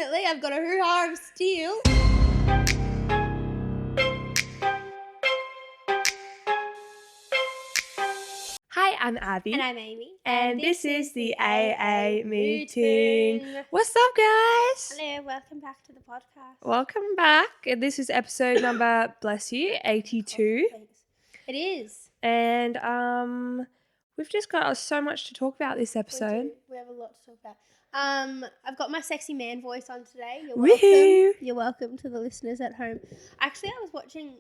Unfortunately, I've got a hoo-ha of steel. Hi, I'm Abby. And I'm Amy. And this is the AA Meeting. What's up, guys? Hello, welcome back to the podcast. Welcome back. This is episode number, bless you, 82. Thanks. It is. And we've just got so much to talk about this episode. We have a lot to talk about. I've got my sexy man voice on today. You're Woohoo! welcome. You're welcome to the listeners at home. Actually, I was watching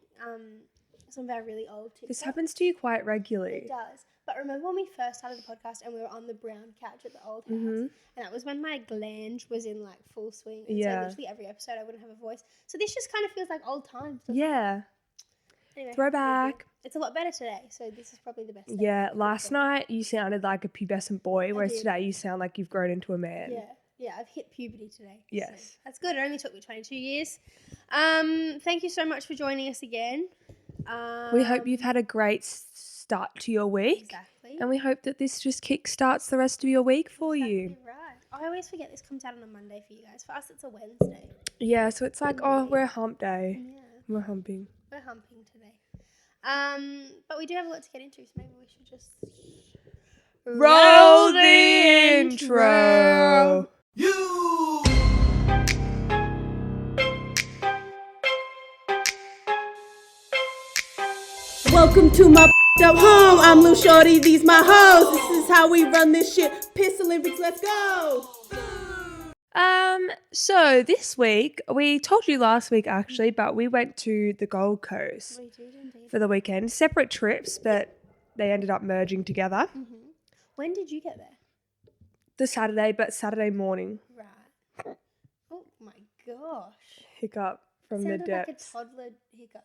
some of our really old TikToks. This happens to you quite regularly. It does. But remember when we first started the podcast and we were on the brown couch at the old house? Mm-hmm. And that was when my glange was in like full swing. And Yeah. so literally every episode I wouldn't have a voice. So this just kind of feels like old times. Yeah. Anyway, Throwback. it's a lot better today, so this is probably the best day. Yeah, last night you sounded like a pubescent boy, whereas today you sound like you've grown into a man. Yeah, I've hit puberty today. Yes. So that's good. It only took me 22 years. Thank you so much for joining us again. We hope you've had a great start to your week. Exactly. And we hope that this just kickstarts the rest of your week for you. Right. I always forget this comes out on a Monday for you guys. For us, it's a Wednesday. Yeah, so it's like, oh, we're hump day. Yeah. We're humping. We're humping today. But we do have a lot to get into, so maybe we should just Roll the intro. Welcome to my up home. I'm Lil Shorty, these my hoes. This is how we run this shit. Piss Olympics, let's go. So this week, we told you last week actually, but we went to the Gold Coast We did indeed. for the weekend. Separate trips, but they ended up merging together. Mm-hmm. When did you get there? The Saturday morning. Right. Oh my gosh. Hiccup from the Sounded depths. like a toddler hiccup.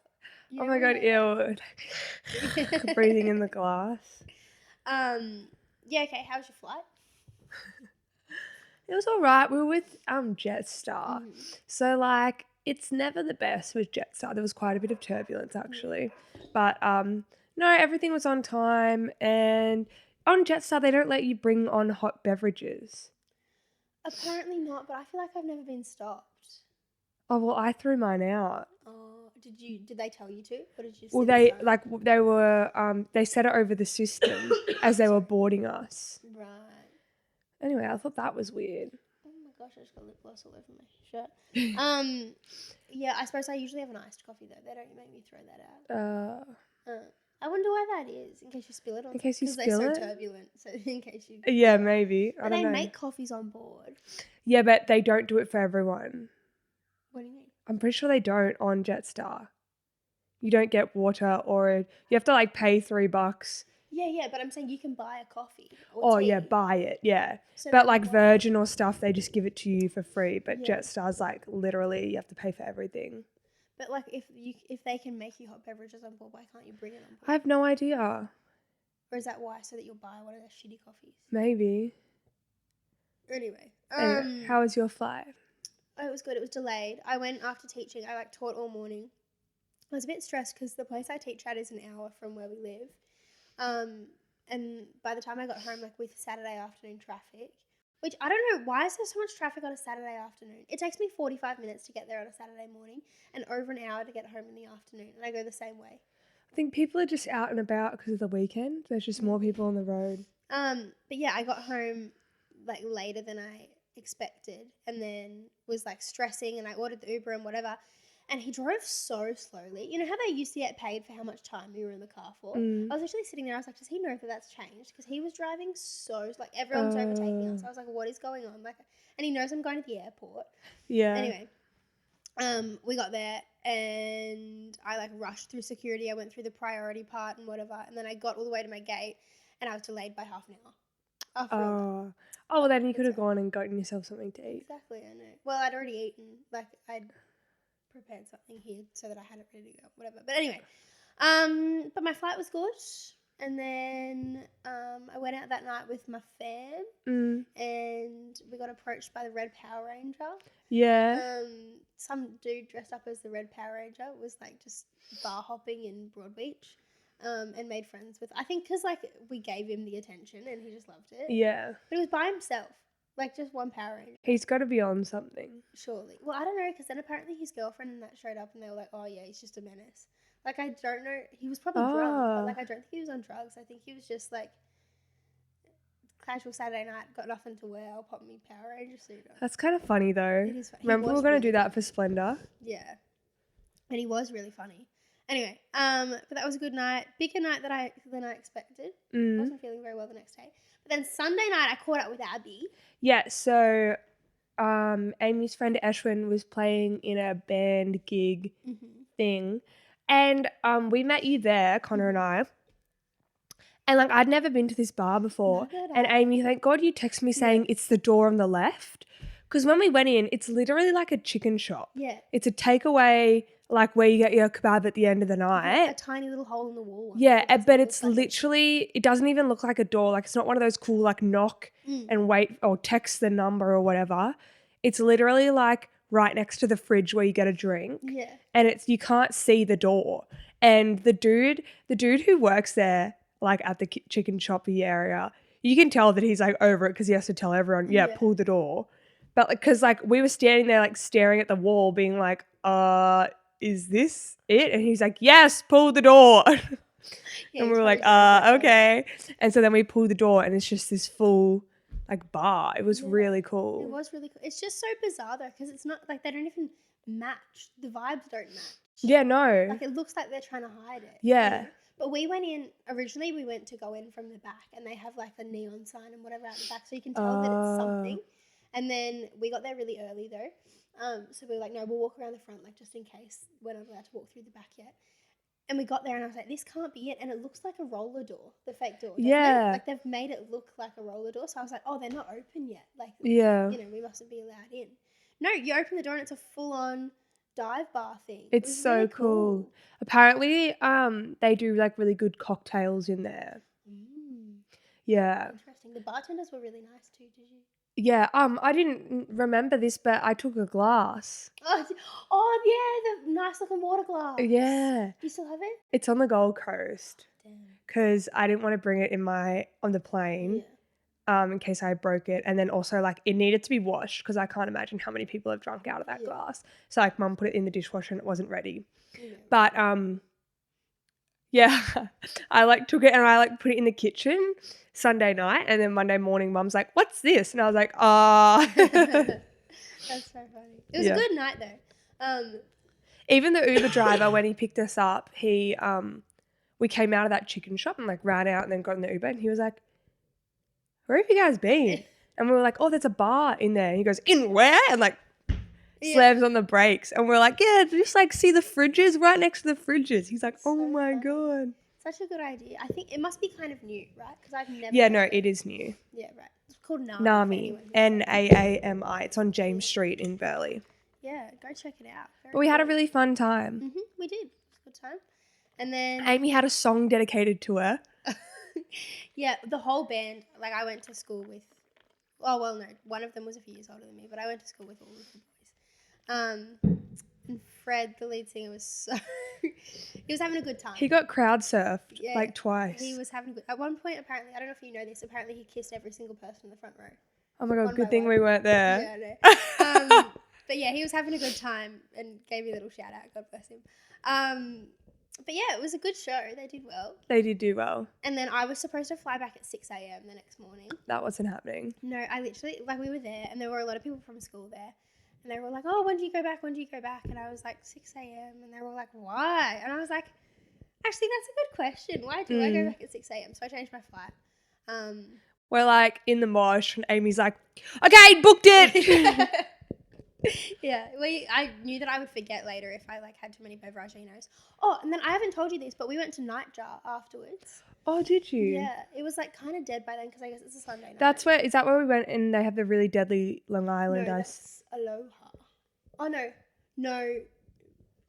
Oh my god, ew. Breathing in the glass. Yeah, okay, how was your flight? It was all right. We were with Jetstar. Mm-hmm. So, like, it's never the best with Jetstar. There was quite a bit of turbulence, actually. But, no, everything was on time. And on Jetstar, they don't let you bring on hot beverages. Apparently not, but I feel like I've never been stopped. Oh, well, I threw mine out. Oh, did they tell you to? Or did you just Well, they set it over the system as they were boarding us. Right. Anyway, I thought that was weird. Oh my gosh, I just got lip gloss all over my shirt. Yeah, I suppose I usually have an iced coffee though. They don't make me throw that out. I wonder why that is. In case you spill it on. In case you spill they're it? so turbulent. So in case you. Yeah, maybe. I But don't they know. make coffees on board. Yeah, but they don't do it for everyone. What do you mean? I'm pretty sure they don't on Jetstar. You don't get water, or you have to like pay $3. Yeah, but I'm saying you can buy a coffee. Oh tea. yeah, buy it, yeah. So But then like why- Virgin or stuff, they just give it to you for free. But Yeah. Jetstar's like literally you have to pay for everything. But like if they can make you hot beverages on board, why can't you bring it on board? I have no idea. Or is that why? So that you'll buy one of their shitty coffees. Maybe. Anyway, How was your flight? oh, it was good. It was delayed. I went after teaching. I like taught all morning. I was a bit stressed because the place I teach at is an hour from where we live. And by the time I got home, like with Saturday afternoon traffic, which I don't know, why is there so much traffic on a Saturday afternoon? It takes me 45 minutes to get there on a Saturday morning and over an hour to get home in the afternoon. And I go the same way. I think people are just out and about because of the weekend. There's just more people on the road. But yeah, I got home like later than I expected and then was like stressing and I ordered the Uber and whatever. And he drove so slowly. You know how they used to get paid for how much time you were in the car for? I was literally sitting there. I was like, does he know that that's changed? Because he was driving like everyone's overtaking us. I was like, what is going on? Like, and he knows I'm going to the airport. Yeah. Anyway, we got there and I like rushed through security. I went through the priority part and whatever. And then I got all the way to my gate and I was delayed by half an hour. Oh, well then you could have gone and gotten yourself something to eat. Exactly, I know. Well, I'd already eaten. Like, I'd prepared something here so that I had it ready to go, whatever. But anyway, but my flight was good. And then I went out that night with my fam and we got approached by the Red Power Ranger. Yeah. Some dude dressed up as the Red Power Ranger was like just bar hopping in Broad Beach. And made friends with, I think because like we gave him the attention and he just loved it. Yeah. But he was by himself. Like, just one Power Ranger. He's got to be on something. Surely. Well, I don't know, because then apparently his girlfriend and that showed up and they were like, oh, yeah, he's just a menace. Like, I don't know. He was probably drunk, but, like, I don't think he was on drugs. I think he was just, like, casual Saturday night, got nothing to wear, I'll pop me Power Ranger suit on. That's kind of funny, though. It is funny. Remember we were going to do that for Splendor? Yeah. And he was really funny. Anyway, but that was a good night. Bigger night than I expected. Wasn't feeling very well the next day. But then Sunday night, I caught up with Abby. Yeah, so Amy's friend Ashwin was playing in a band gig thing. And we met you there, Connor and I. And, like, I'd never been to this bar before. And Amy, thank God you texted me saying it's the door on the left. Because when we went in, it's literally like a chicken shop. Yeah. It's a takeaway, like, where you get your kebab at the end of the night. A tiny little hole in the wall. Yeah, but it's literally, it doesn't even look like a door. Like, it's not one of those cool, like, knock and wait or text the number or whatever. It's literally, like, right next to the fridge where you get a drink. Yeah. And you can't see the door. And the dude who works there, like, at the chicken shoppy area, you can tell that he's, like, over it because he has to tell everyone, pull the door. But, like, because, like, we were standing there, like, staring at the wall being like, is this it? And he's like, yes, pull the door. Yeah, and we were like, okay. And so then we pulled the door and it's just this full, like, bar. It was really cool. It was really cool. It's just so bizarre, though, because it's not, like, they don't even match. The vibes don't match. Yeah, no. Like, it looks like they're trying to hide it. Yeah. You know? But we went in, originally we went to go in from the back and they have, like, a neon sign and whatever out the back so you can tell that it's something. And then we got there really early, though. So we were like, no, we'll walk around the front, like, just in case we're not allowed to walk through the back yet. And we got there and I was like, this can't be it. And it looks like a roller door, the fake door. Yeah. Like, they've made it look like a roller door. So I was like, oh, they're not open yet. Like, yeah. you know, we mustn't be allowed in. No, you open the door and it's a full-on dive bar thing. It's so really cool. Apparently, they do, like, really good cocktails in there. Yeah. Interesting. The bartenders were really nice too, did you? Yeah, I didn't remember this, but I took a glass. Oh yeah, the nice looking water glass. Yeah. Do you still have it? It's on the Gold Coast. Damn. Because I didn't want to bring it on the plane. Yeah. In case I broke it. And then also, like, it needed to be washed because I can't imagine how many people have drunk out of that glass. So, like, Mum put it in the dishwasher and it wasn't ready. Yeah. But, yeah, I, like, took it and I, like, put it in the kitchen Sunday night. And then Monday morning, Mum's like, what's this? And I was like, That's so funny. It was a good night, though. Even the Uber driver, when he picked us up, we came out of that chicken shop and, like, ran out and then got in the Uber and he was like, where have you guys been? And we were like, oh, there's a bar in there. And he goes, in where? And, like, slams on the brakes. And we're like, yeah, just, like, see the fridges right next to the fridges. He's like, oh, my God. Such a good idea. I think it must be kind of new, right? Because I've never. Yeah, no, it is new. Yeah, right. It's called NAMI. NAMI. NAAMI. It's on James Street in Burleigh. Yeah, go check it out. But we had a really fun time. We did. It was a good time. And then Amy had a song dedicated to her. Yeah, the whole band. Like, I went to school with. Oh well, no, one of them was a few years older than me, but I went to school with all of the boys. And Fred, the lead singer, was so he was having a good time. He got crowd surfed like twice. He was having a good. At one point, apparently, I don't know if you know this. Apparently, he kissed every single person in the front row. Oh my God! Good thing we weren't there. Yeah, no. But yeah, he was having a good time and gave me a little shout out. God bless him. But yeah, it was a good show. They did well. They did do well. And then I was supposed to fly back at 6 a.m. the next morning. That wasn't happening. No, I literally, like, we were there and there were a lot of people from school there. And they were like, oh, when do you go back? When do you go back? And I was like, 6 a.m. And they were all like, why? And I was like, actually, that's a good question. Why do I go back at 6 a.m.? So I changed my flight. We're like in the mosh and Amy's like, okay, booked it. Yeah, I knew that I would forget later if I, like, had too many beveraginos. Oh, and then I haven't told you this, but we went to Nightjar afterwards. Oh, did you? Yeah, it was, like, kind of dead by then because I guess it's a Sunday night. Is that where we went and they have the really deadly Long Island ice? No, that's Aloha. Oh, no,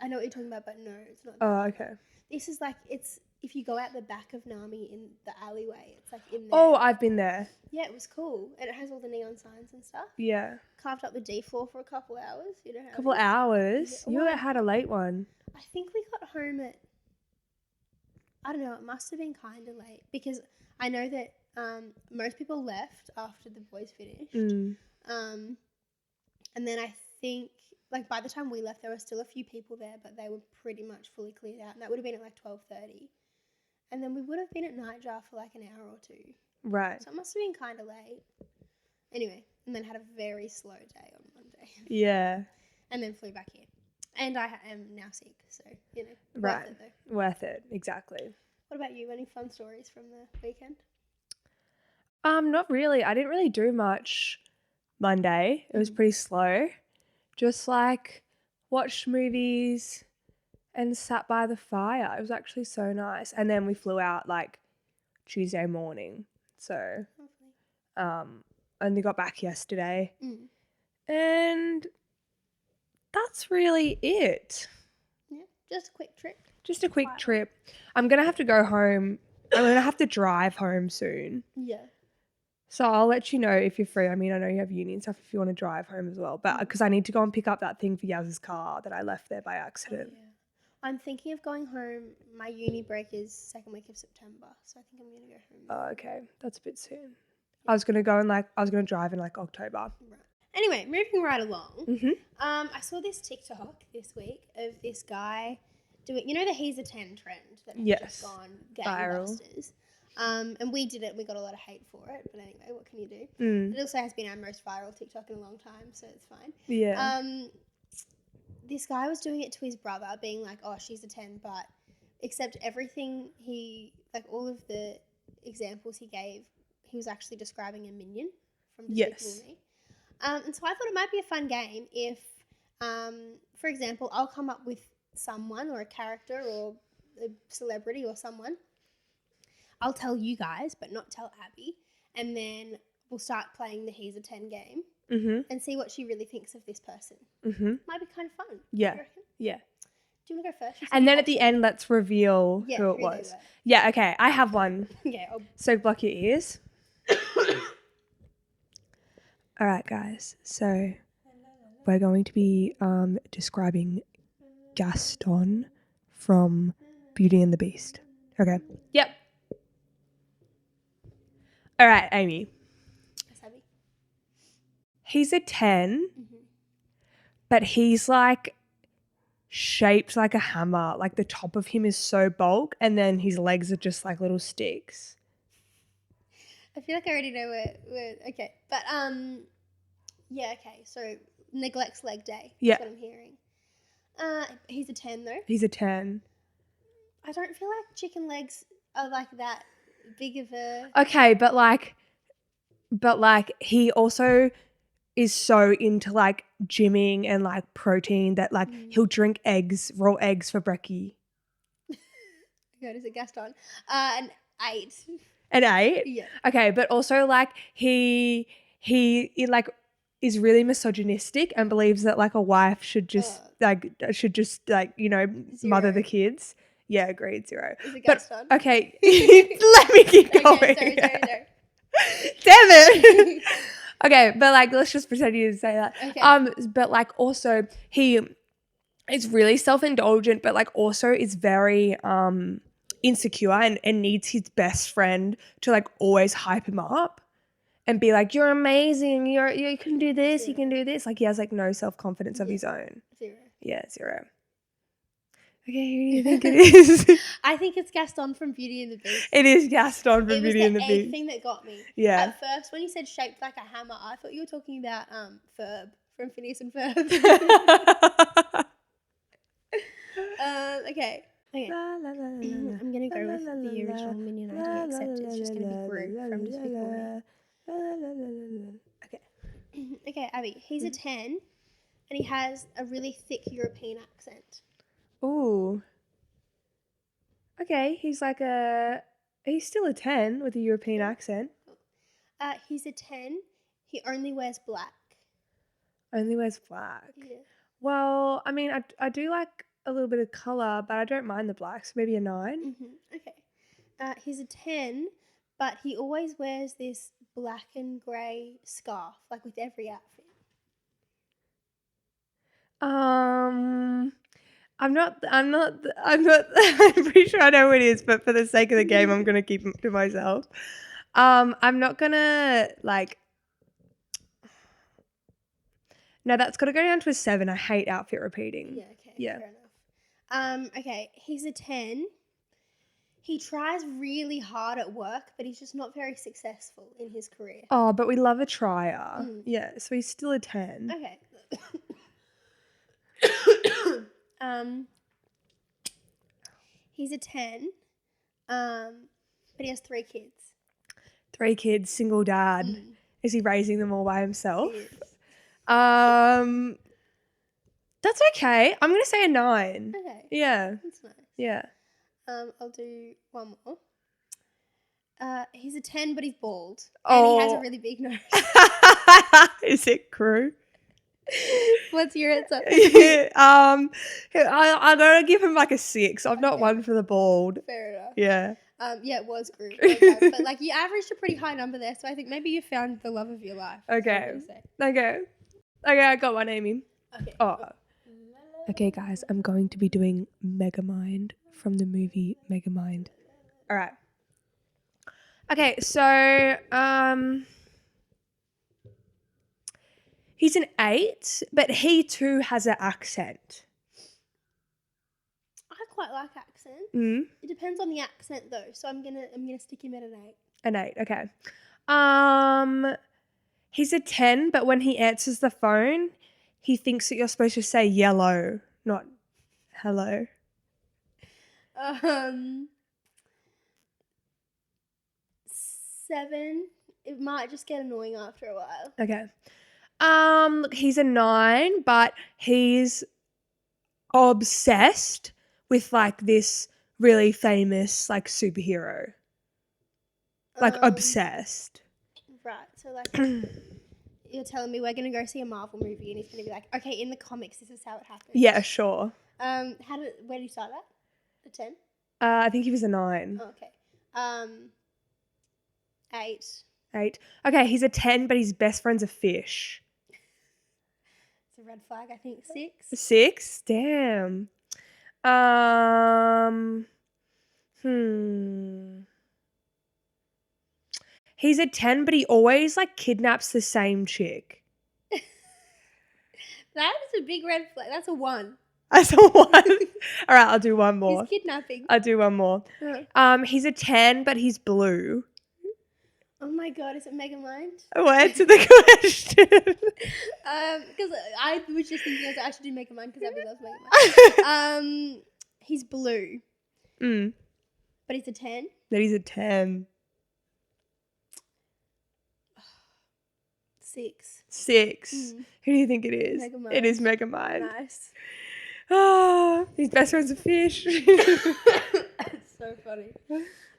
I know what you're talking about, but no, it's not. Oh, okay. This is, like, it's, if you go out the back of NAMI in the alleyway, it's, like, in there. Oh, I've been there. Yeah, it was cool. And it has all the neon signs and stuff. Yeah. Carved up the D floor for a couple hours. You know how couple hours? Yeah. You had a late one. I think we got home at, I don't know, it must have been kind of late because I know that most people left after the boys finished. And then I think, like, by the time we left, there were still a few people there, but they were pretty much fully cleared out. And that would have been at like 12:30. And then we would have been at Nightjar for like an hour or two. Right. So it must have been kind of late. Anyway, and then had a very slow day on Monday. Yeah. And then flew back here. And I am now sick, so, you know, Right. worth it though. Worth it. Exactly. What about you? Any fun stories from the weekend? Not really. I didn't really do much Monday. It was pretty slow. Just like watched movies and sat by the fire. It was actually so nice. And then we flew out like Tuesday morning. So Lovely. only got back yesterday. Mm. And that's really it. Yeah, just a quick trip. Just a quick trip. I'm going to have to go home. I'm going to have to drive home soon. Yeah. So I'll let you know if you're free. I mean, I know you have uni and stuff if you want to drive home as well. But because I need to go and pick up that thing for Yaz's car that I left there by accident. Oh, yeah. I'm thinking of going home. My uni break is second week of September. So I think I'm going to go home. Oh, okay. That's a bit soon. I was going to go and I was going to drive in like October. Right. Anyway, moving right along. Mm-hmm. I saw this TikTok this week of this guy doing, you know, the He's a 10 trend that has Yes. just gone Viral. gangbusters. And we did it. We got a lot of hate for it. But anyway, what can you do? Mm. It also has been our most viral TikTok in a long time, so it's fine. Yeah. This guy was doing it to his brother, being like, oh, she's a 10, but except everything all of the examples he gave, he was actually describing a minion from Yes. Me. And so I thought it might be a fun game if, for example, I'll come up with someone or a character or a celebrity or someone. I'll tell you guys, but not tell Abby. And then we'll start playing the He's a 10 game and see what she really thinks of this person. Mm-hmm. Might be kind of fun. Yeah. You reckon? Yeah. Do you want to go first? And then at the end, let's reveal who it they was. were. Yeah, okay. I have one. Yeah. So block your ears. All right, guys. So we're going to be describing Gaston from Beauty and the Beast. Okay. Yep. All right, Amy. Yes, Abby. He's a 10, but he's like shaped like a hammer. Like the top of him is so bulk, and then his legs are just like little sticks. I feel like I already know where okay. But yeah, okay. So neglects leg day. Yeah. That's what I'm hearing. He's a 10 though. He's a 10. I don't feel like chicken legs are like that big of a Okay, but he also is so into like gymming and like protein that like he'll drink raw eggs for brekkie. God, is it Gaston? An 8. An 8? Yeah. Okay, but also like he like is really misogynistic and believes that like a wife should just you know, mother the kids. Yeah, agreed, 0. Is it But Gaston? okay, let me keep going. Okay, sorry. Damn it. Okay, but like let's just pretend you didn't say that. Okay. But like also he is really self-indulgent, but like also is very insecure and needs his best friend to like always hype him up and be like, you're amazing, you can do this, 0. you can do this. Like he has like no self-confidence of his own. 0. Yeah, 0. Okay, who do you think it is? I think it's Gaston from Beauty and the Beast. It is Gaston from It was Beauty and the the egg Beast. thing that got me. Yeah. At first, when you said shaped like a hammer, I thought you were talking about Ferb from Phineas and Ferb. Okay. I'm gonna go with the original Minion idea, except it's just gonna be Gru from Despicable Me. Okay. Okay, Abby. He's a 10, and he has a really thick European accent. Ooh. Okay, he's still a 10 with a European accent. He's a 10. He only wears black. Only wears black. Yeah. Well, I mean, I do like a little bit of colour, but I don't mind the black, so maybe a 9. Okay. He's a 10, but he always wears this black and grey scarf, like with every outfit. I'm pretty sure I know what it is, but for the sake of the game, I'm going to keep it to myself. I'm not going to No, that's got to go down to a 7. I hate outfit repeating. Yeah, okay. Yeah. Fair enough. Okay, he's a 10. He tries really hard at work, but he's just not very successful in his career. Oh, but we love a trier. Mm. Yeah, so he's still a 10. Okay. He's a 10. But he has 3 kids. 3 kids, single dad. Mm. Is he raising them all by himself? He is. That's okay. I'm going to say a 9. Okay. Yeah. That's nice. Yeah. I'll do one more. He's a 10, but he's bald. Oh. And he has a really big nose. Is it crew? What's your answer? I'm going to give him like a 6. I'm not one for the bald. Fair enough. Yeah. Yeah, it was group. Okay. But like you averaged a pretty high number there, so I think maybe you found the love of your life. Okay. Okay, I got one, Amy. Okay. Oh. Okay, guys, I'm going to be doing Megamind from the movie Megamind. All right. Okay, so he's an 8, but he too has an accent. I quite like accents. Mm. It depends on the accent though, so I'm gonna stick him at an 8. An 8, okay. He's a 10, but when he answers the phone, he thinks that you're supposed to say yellow, not hello. 7. It might just get annoying after a while. Okay. Look, he's a 9, but he's obsessed with like this really famous like superhero. Like obsessed. Right. So like you're telling me we're gonna go see a Marvel movie and he's gonna be like, okay, in the comics this is how it happens. Yeah, sure. Where did you start at? A 10? I think he was a 9. Oh, okay. 8. 8. Okay, he's a 10, but his best friend's a fish. It's a red flag, I think. 6. 6? Damn. He's a 10, but he always like kidnaps the same chick. That is a big red flag. That's a 1. That's a 1. All right, I'll do one more. He's kidnapping. I'll do one more. He's a 10, but he's blue. Oh my god, is it Megamind? Oh, answer the question. Because I was just thinking I should do Megamind because Abby loves Megamind. He's blue. Mm. But he's a 10? That he's a 10. 6. 6. Mm. Who do you think it is? Megamind. It is Megamind. Nice. Oh, his best friend's a fish. That's so funny.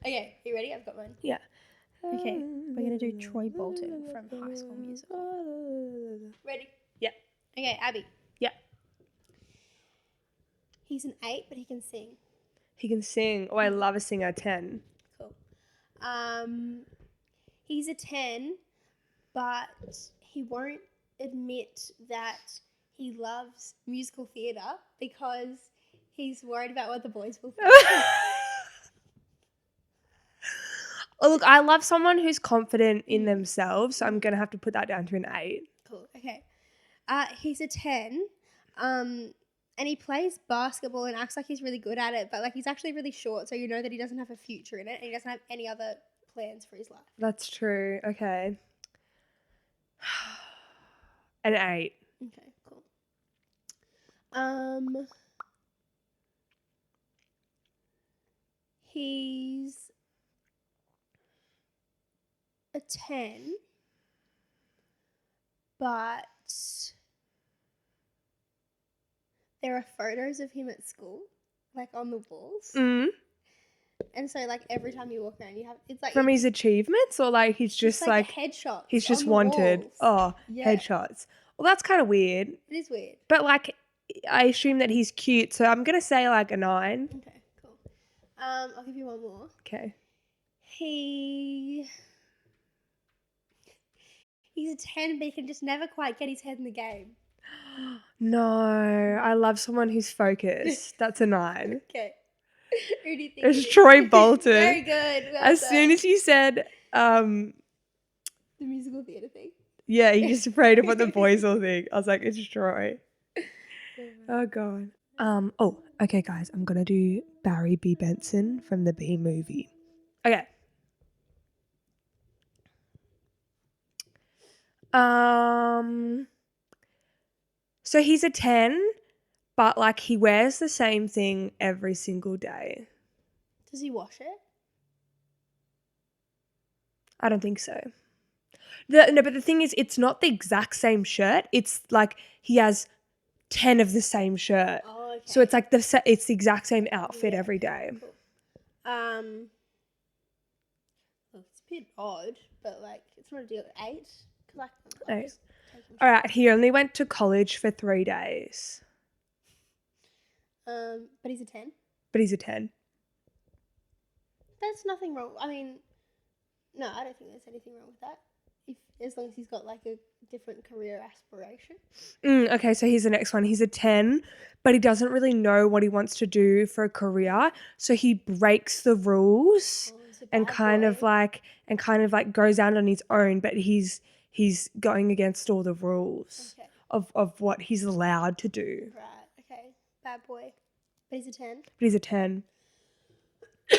Okay, you ready? I've got mine. Yeah. Okay, we're going to do Troy Bolton from High School Musical. Ready? Yeah. Okay, Abby. Yeah. He's an 8, but he can sing. He can sing. Oh, I love a singer. 10. Cool. He's a 10, but he won't admit that he loves musical theatre because he's worried about what the boys will think. Oh, look, I love someone who's confident in themselves, so I'm going to have to put that down to an 8. Cool. Okay. He's a 10, and he plays basketball and acts like he's really good at it, but like he's actually really short, so you know that he doesn't have a future in it, and he doesn't have any other plans for his life. That's true. Okay. An 8. Okay, cool. He's a 10, but there are photos of him at school, like on the walls. Mm. And so like every time you walk around you have it's like From his achievements, or like he's just like headshots. he's just on the wanted. walls. Oh, Yeah. headshots. Well, that's kind of weird. It is weird. But like I assume that he's cute, so I'm going to say like a 9. Okay, cool. I'll give you one more. Okay. He's a 10, but he can just never quite get his head in the game. No, I love someone who's focused. That's a 9. Okay. Who do you think? It's Troy Bolton. Very good. Well As done. soon as you said, the musical theatre thing. Yeah, he's just afraid of what the boys will think. I was like, it's Troy. Oh god. Oh, okay guys, I'm gonna do Barry B. Benson from the B movie. Okay. So he's a 10, but like he wears the same thing every single day. Does he wash it? I don't think so. No, but the thing is, it's not the exact same shirt. It's like he has 10 of the same shirt. Oh, okay. So it's like it's the exact same outfit every day. Cool. Well, it's a bit odd, but like it's not a deal. 8? Cause I just take him. All right, he only went to college for 3 days. But he's a 10. But he's a 10. There's nothing wrong. I mean, no, I don't think there's anything wrong with that. As long as he's got like a different career aspiration. Okay, so here's the next one. He's a 10, but he doesn't really know what he wants to do for a career, so he breaks the rules and kind of like goes out on his own, but he's going against all the rules of what he's allowed to do. Right. Okay. Bad boy. But he's a 10. But he's a 10. So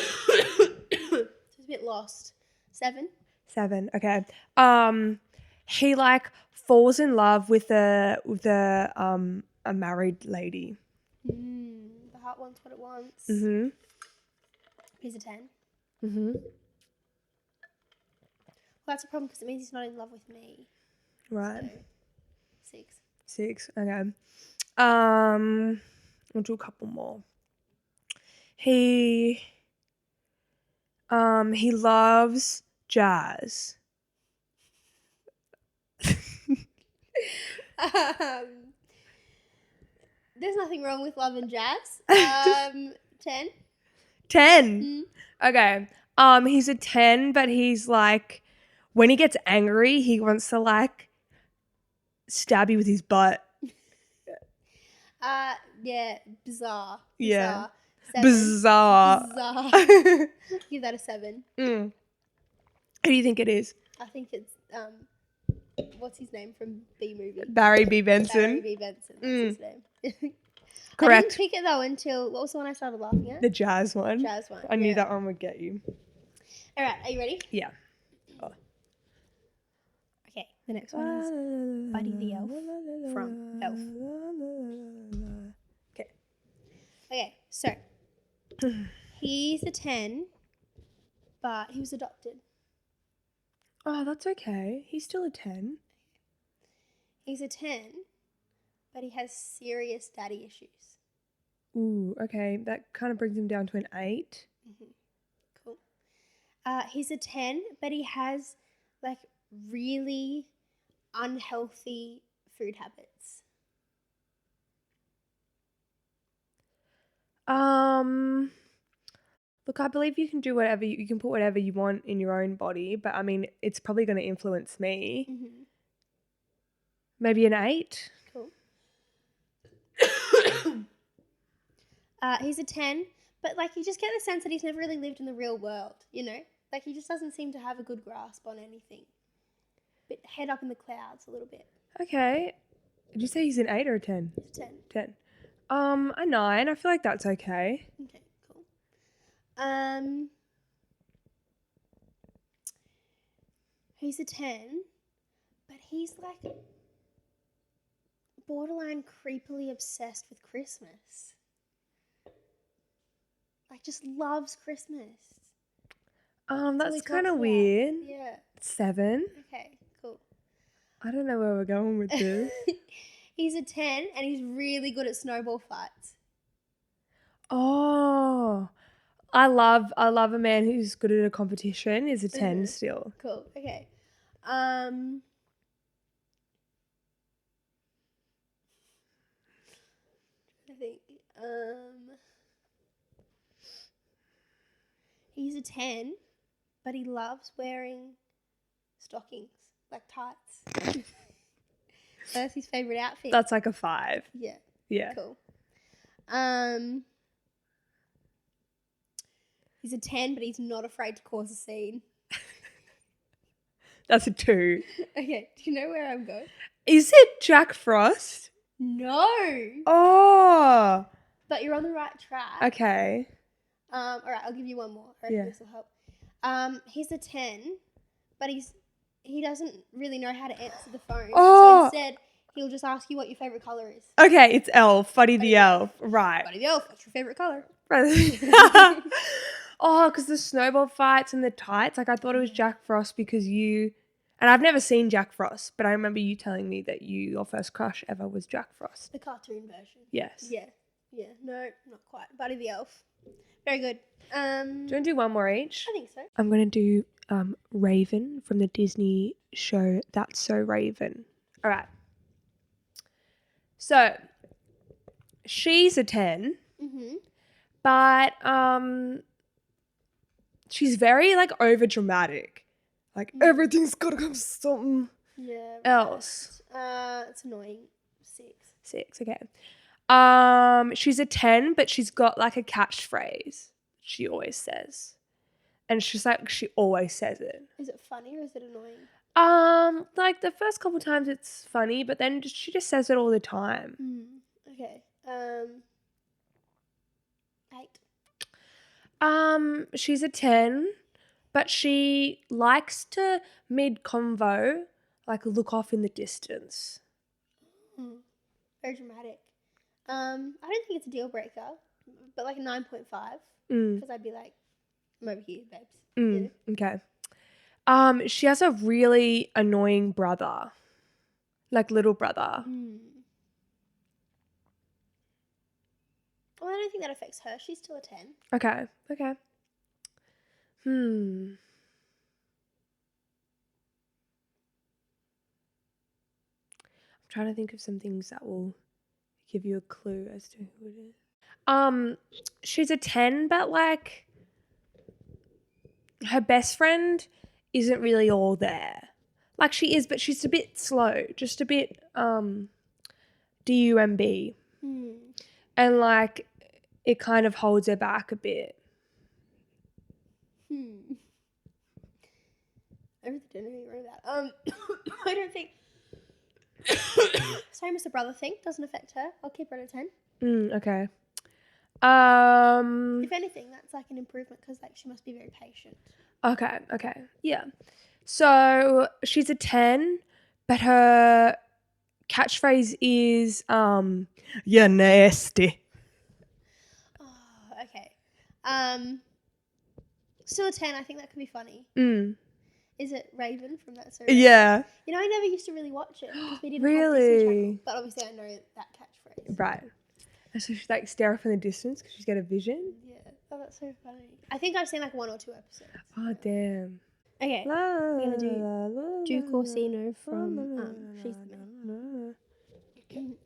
he's a bit lost. 7. 7. Okay. He like falls in love with a married lady. The heart wants what it wants. Mhm. He's a 10. Mhm. Well, that's a problem because it means he's not in love with me. Right. So, 6. 6. Okay. We'll do a couple more. He loves jazz. There's nothing wrong with love and jazz. 10. 10. Okay. He's a 10, but he's like, when he gets angry, he wants to like stab you with his butt. Yeah, bizarre. Yeah. 7. Bizarre. Give that a 7. Who do you think it is? I think it's what's his name from B movie? Barry B. Benson. Barry B. Benson. That's his name. Correct. I didn't pick it though until what was the one I started laughing at? The jazz one. Jazz one. I knew that one would get you. All right, are you ready? Yeah. Okay, the next one is Buddy the Elf from Elf. Okay, so he's a 10, but he was adopted. Oh, that's okay. He's still a 10. He's a 10, but he has serious daddy issues. Ooh, okay. That kind of brings him down to an 8. Cool. He's a 10, but he has like really unhealthy food habits. Look, I believe you can do whatever you can put whatever you want in your own body, but I mean, it's probably going to influence me. Maybe an 8. Cool. He's a 10, but like you just get the sense that he's never really lived in the real world, you know? Like he just doesn't seem to have a good grasp on anything. Bit head up in the clouds a little bit. Okay. Did you say he's an 8 or a 10? He's a 10. 10. A 9. I feel like that's okay. Okay, cool. He's a 10, but he's like borderline creepily obsessed with Christmas. Like just loves Christmas. That's kind of weird. Yeah. 7. Okay, cool. I don't know where we're going with this. He's a 10 and he's really good at snowball fights. Oh, I love a man who's good at a competition. Is a 10 still. Cool. Okay. I think he's a 10, but he loves wearing stockings, like tights. That's his favorite outfit. That's like a 5. Yeah. Yeah. Cool. He's a 10, but he's not afraid to cause a scene. That's a 2. Okay, do you know where I'm going? Is it Jack Frost? No. Oh. But you're on the right track. Okay. All right, I'll give you one more. I reckon this will help. He's a 10, but he doesn't really know how to answer the phone. Oh. So instead, he'll just ask you what your favourite colour is. Okay, it's Elf. Buddy the Elf. Right. Buddy the Elf, what's your favourite colour? Oh, because the snowball fights and the tights. Like, I thought it was Jack Frost because you... And I've never seen Jack Frost, but I remember you telling me that your first crush ever was Jack Frost. The cartoon version. Yes. Yeah. No, not quite. Buddy the Elf. Very good. Do you want to do one more each? I think so. I'm going to do Raven from the Disney show That's So Raven. All right. So, she's a 10, but she's very, like, over dramatic. Like, everything's got to come something else. It's annoying. 6, okay. She's a 10, but she's got, like, a catchphrase she always says. And she's like, she always says it. Is it funny or is it annoying? Like, the first couple times it's funny, but then she just says it all the time. Okay. 8. She's a 10, but she likes to mid-convo, like, look off in the distance. Very dramatic. I don't think it's a deal breaker, but like a 9.5. Because I'd be like, I'm over here, babes. Okay. She has a really annoying brother, like little brother. Well, I don't think that affects her. She's still a 10. Okay. I'm trying to think of some things that will give you a clue as to who it is. She's a 10, but like her best friend isn't really all there. Like she is, but she's a bit slow, just a bit DUMB. And like it kind of holds her back a bit. I really don't know who you're about. I don't think same as the brother thing doesn't affect her. I'll keep her at a 10. Okay. If anything, that's like an improvement because like she must be very patient. Okay. Yeah. So she's a 10, but her catchphrase is you're nasty. Oh, okay. Still a 10, I think that could be funny. Is it Raven from that series? Yeah. You know, I never used to really watch it because we didn't Really? have Disney Channel, but obviously I know that catchphrase. Right. And so she's like stare off in the distance because she's got a vision. Yeah. Oh, that's so funny. I think I've seen like 1 or 2 episodes. Oh, damn. Okay. We're going to do Duke Orsino from She's the Man.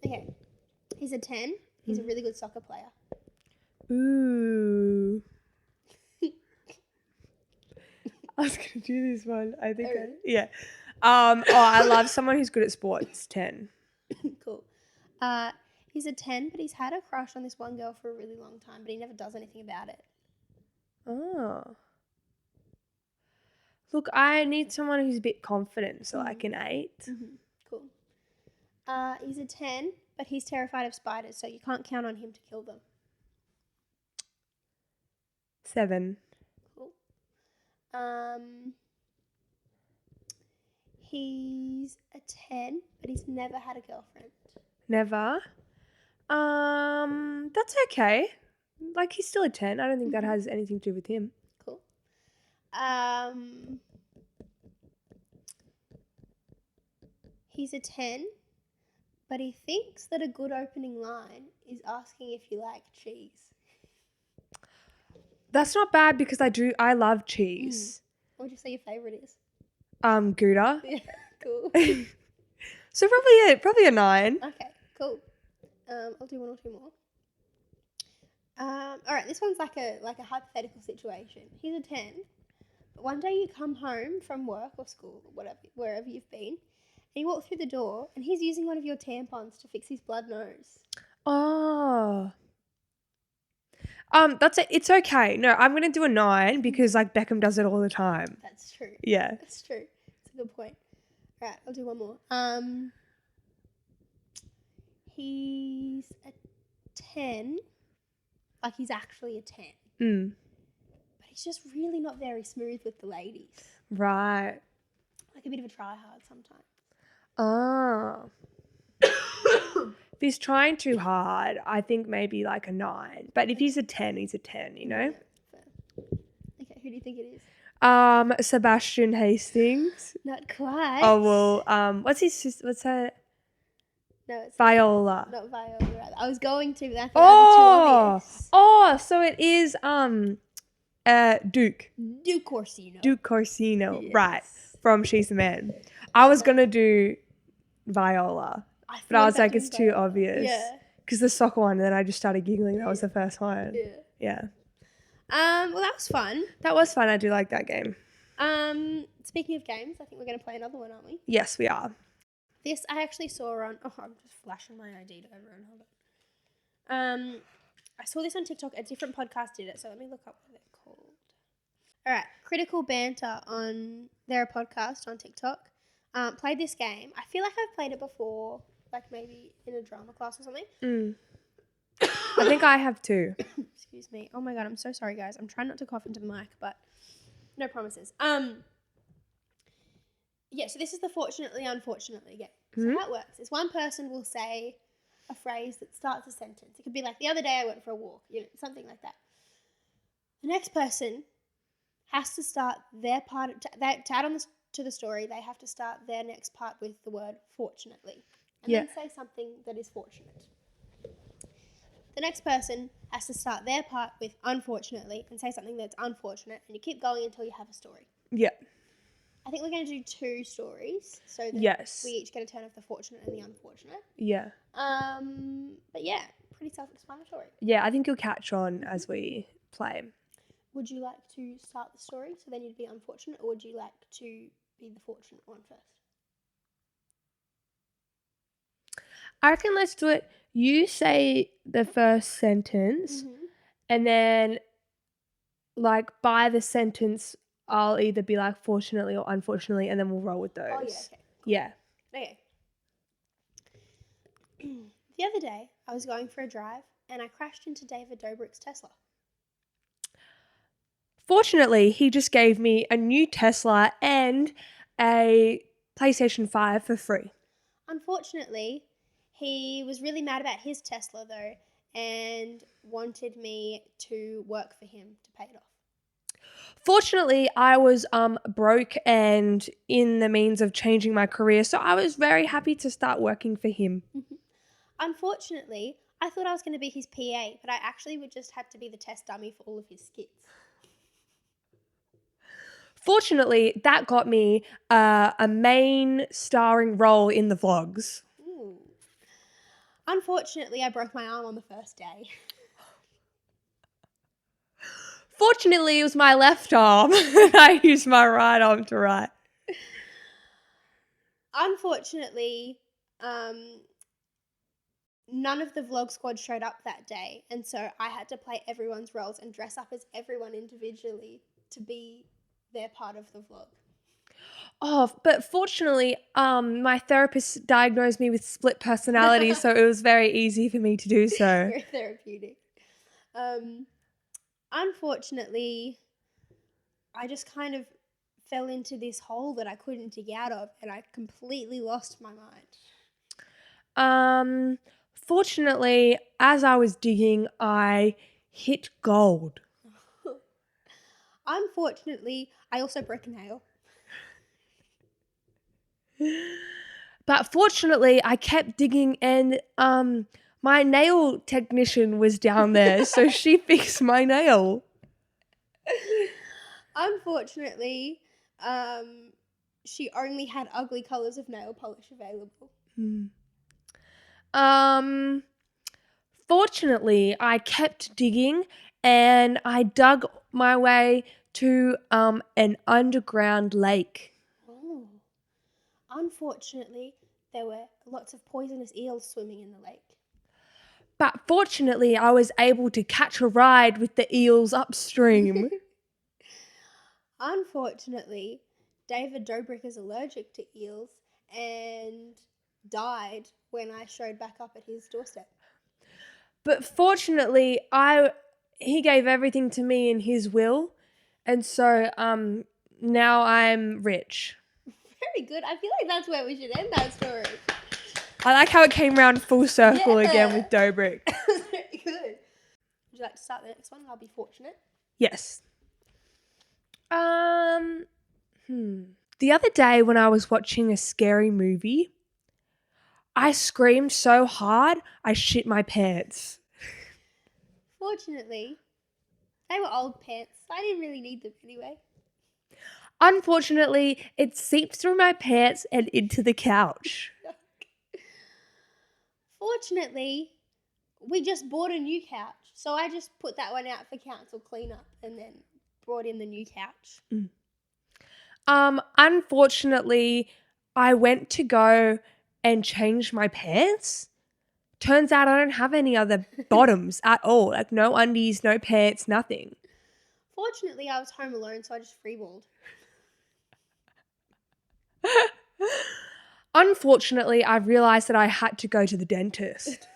Okay. He's a 10. He's a really good soccer player. Ooh. I was going to do this one. I think yeah. I love someone who's good at sports. 10. Cool. He's a 10, but he's had a crush on this one girl for a really long time, but he never does anything about it. Oh. Look, I need someone who's a bit confident, so like an 8. Cool. He's a 10, but he's terrified of spiders, so you can't count on him to kill them. 7. Cool. He's a 10, but he's never had a girlfriend. Never. That's okay. Like he's still a 10. I don't think that has anything to do with him. Cool. He's a 10, but he thinks that a good opening line is asking if you like cheese. That's not bad because I love cheese. What would you say your favourite is? Gouda. Yeah, cool. So probably a 9. Okay, cool. I'll do 1 or 2 more. All right, this one's like a hypothetical situation. He's a 10, but one day you come home from work or school or whatever, wherever you've been, and you walk through the door and he's using one of your tampons to fix his blood nose. Oh. It's okay. No, I'm gonna do a 9 because like Beckham does it all the time. That's true. Yeah. That's true. It's to the point. All right, I'll do one more. He's a 10. Like, he's actually a 10. Mm. But he's just really not very smooth with the ladies. Right. Like a bit of a try-hard sometimes. Ah. If he's trying too hard, I think maybe like a 9. But if he's a 10, he's a 10, you know? Yeah, fair. Okay, who do you think it is? Sebastian Hastings. Not quite. Oh, well, what's her? No, it's Viola. not Viola. Right? I was going to, but I thought that was too obvious. Oh, so it is Duke. Duke Corsino. Duke Corsino, Yes. right, from She's the Man. I was going to do Viola, but I was like, it's too obvious. Yeah. Because the soccer one, and then I just started giggling. That was the first one. Yeah. Well, that was fun. That was fun. I do like that game. Speaking of games, I think we're going to play another one, aren't we? Yes, we are. This I actually saw on. Oh, I'm just flashing my ID to everyone. Hold on. I saw this on TikTok. A different podcast did it, so let me look up what they're called. All right, Critical Banter on their podcast on TikTok. Played this game. I feel like I've played it before, like maybe in a drama class or something. I think I have too. Excuse me. Oh my god, I'm so sorry, guys. I'm trying not to cough into the mic, but no promises. Yeah, so this is the fortunately, unfortunately game. So how it works is one person will say a phrase that starts a sentence. It could be like, the other day I went for a walk, something like that. The next person has to start their part, to add on to the story, they have to start their next part with the word fortunately. And then say something that is fortunate. The next person has to start their part with unfortunately and say something that's unfortunate, and you keep going until you have a story. Yeah. I think we're going to do 2 stories so that we each get a turn of the fortunate and the unfortunate. Yeah. But yeah, pretty self-explanatory. Yeah, I think you'll catch on as we play. Would you like to start the story so then you'd be unfortunate, or would you like to be the fortunate one first? I reckon let's do it. You say the first sentence, and then, like, by the sentence, I'll either be like fortunately or unfortunately, and then we'll roll with those. Oh, yeah, okay. Cool. Yeah. Okay. The other day, I was going for a drive, and I crashed into David Dobrik's Tesla. Fortunately, he just gave me a new Tesla and a PlayStation 5 for free. Unfortunately, he was really mad about his Tesla, though, and wanted me to work for him to pay it off. Fortunately, I was broke and in the means of changing my career, so I was very happy to start working for him. Unfortunately, I thought I was going to be his PA, but I actually would just have to be the test dummy for all of his skits. Fortunately, that got me a main starring role in the vlogs. Ooh. Unfortunately, I broke my arm on the first day. Fortunately, it was my left arm and I used my right arm to write. Unfortunately, none of the vlog squad showed up that day, and so I had to play everyone's roles and dress up as everyone individually to be their part of the vlog. Oh, but fortunately, my therapist diagnosed me with split personality, so it was very easy for me to do so. Very therapeutic. Unfortunately, I just kind of fell into this hole that I couldn't dig out of, and I completely lost my mind. Fortunately, as I was digging, I hit gold. Unfortunately, I also broke a nail. But fortunately, I kept digging and my nail technician was down there, so she fixed my nail. Unfortunately, she only had ugly colours of nail polish available. Fortunately, I kept digging and I dug my way to an underground lake. Oh. Unfortunately, there were lots of poisonous eels swimming in the lake. But fortunately, I was able to catch a ride with the eels upstream. Unfortunately, David Dobrik is allergic to eels and died when I showed back up at his doorstep. But fortunately, he gave everything to me in his will, and so now I'm rich. Very good. I feel like that's where we should end that story. I like how it came round full circle again with Dobrik. Very good. Would you like to start the next one? I'll be fortunate. Yes. The other day when I was watching a scary movie, I screamed so hard I shit my pants. Fortunately, they were old pants. I didn't really need them anyway. Unfortunately, it seeped through my pants and into the couch. Fortunately, we just bought a new couch. So I just put that one out for council cleanup and then brought in the new couch. Unfortunately, I went to go and change my pants. Turns out I don't have any other bottoms at all. Like no undies, no pants, nothing. Fortunately, I was home alone, so I just freeballed. Unfortunately, I realised that I had to go to the dentist.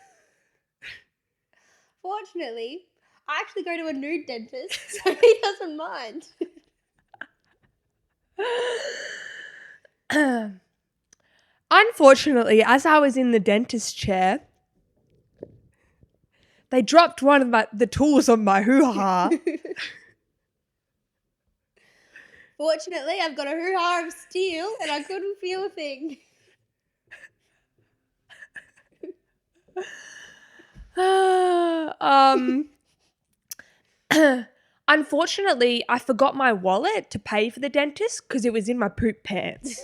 Fortunately, I actually go to a nude dentist, so he doesn't mind. Unfortunately, as I was in the dentist chair, they dropped one of the tools on my hoo-ha. Fortunately, I've got a hoo-ha of steel and I couldn't feel a thing. Unfortunately, I forgot my wallet to pay for the dentist because it was in my poop pants.